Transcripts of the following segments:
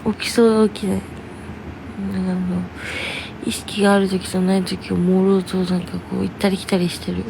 起きそうは起きない。なんか意識がある時とない時を朦朧となんかこう行ったり来たりしてる。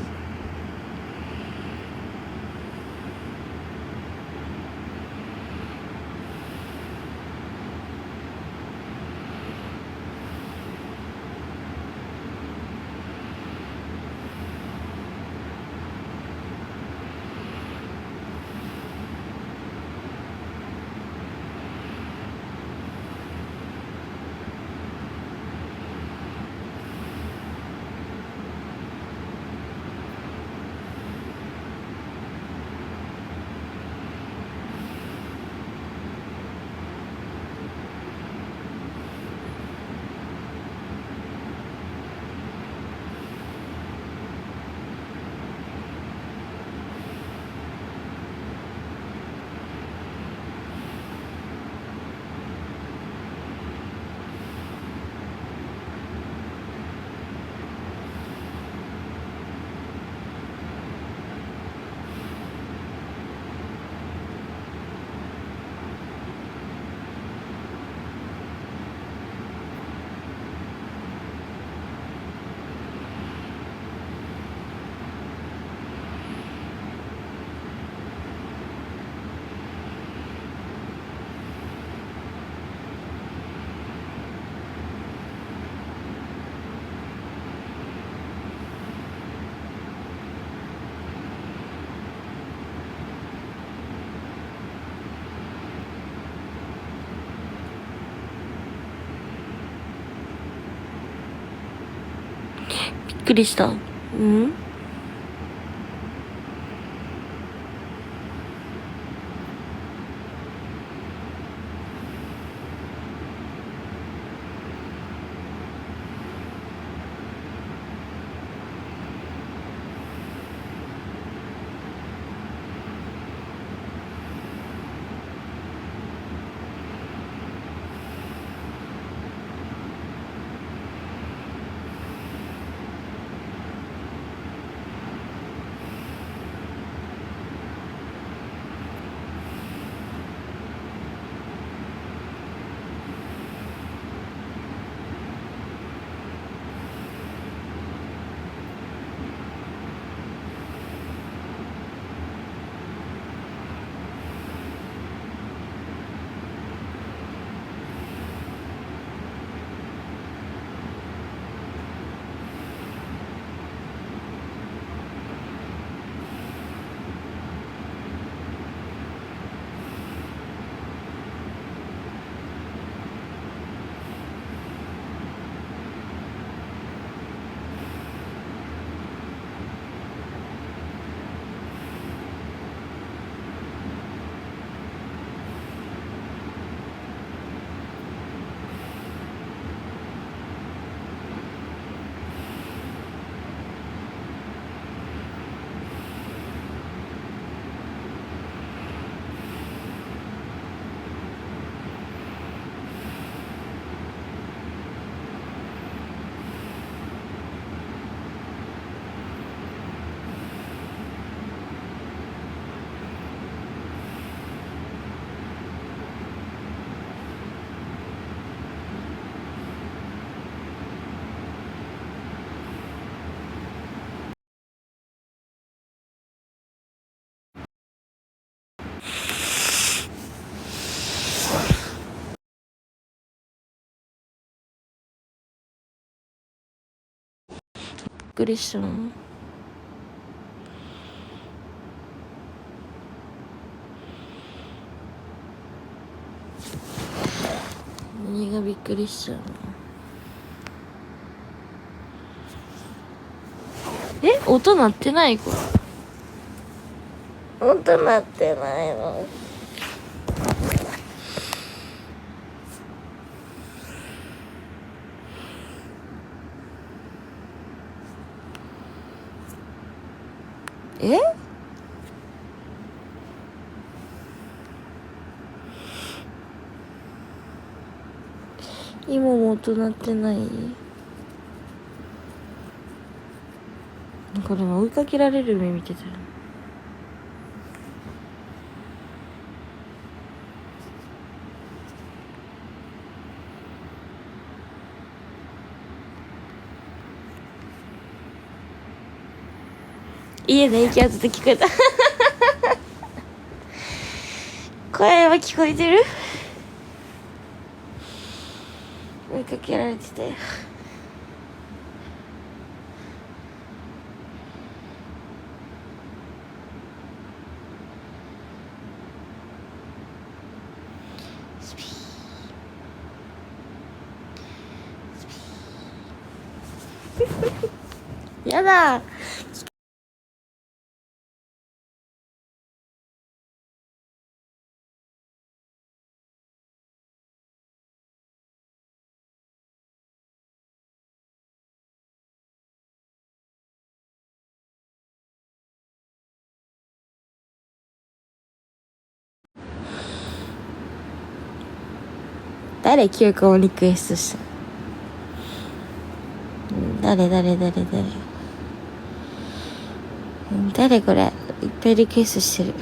びっくりした。うん？びっくりしたの。何がびっくりしちゃうの？音鳴ってない？これ音鳴ってないの？今も音鳴ってない？これも追いかけられる目見てたら家の息跡で聞こえた声は聞こえてる？追いかけられてたよ。スピースピーやだ。誰休暇をリクエストした？誰これいっぱいリクエストしてる。こ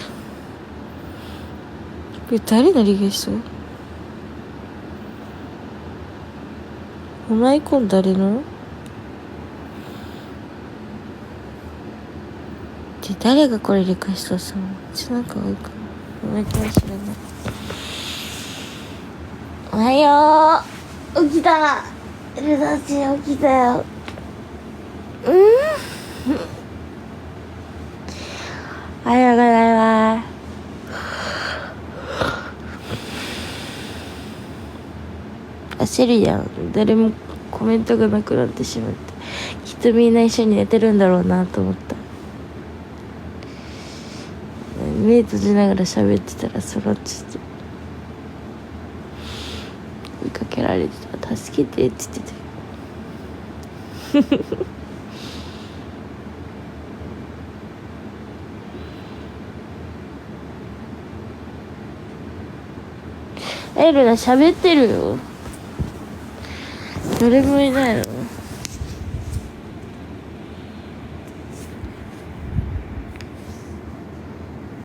れ誰のリクエスト？このアイコン誰の？で誰がこれリクエストしたの？なんか多いかな。お前かもしれない。おはよう。起きた。ルナちゃん起きたよ。おはようございます。焦るやん。誰もコメントがなくなってしまって、きっとみんな一緒に寝てるんだろうなと思った。目閉じながら喋ってたらそろっちって追いかけられてた。助けてって言ってたエルナ喋ってるよ。誰もいないの？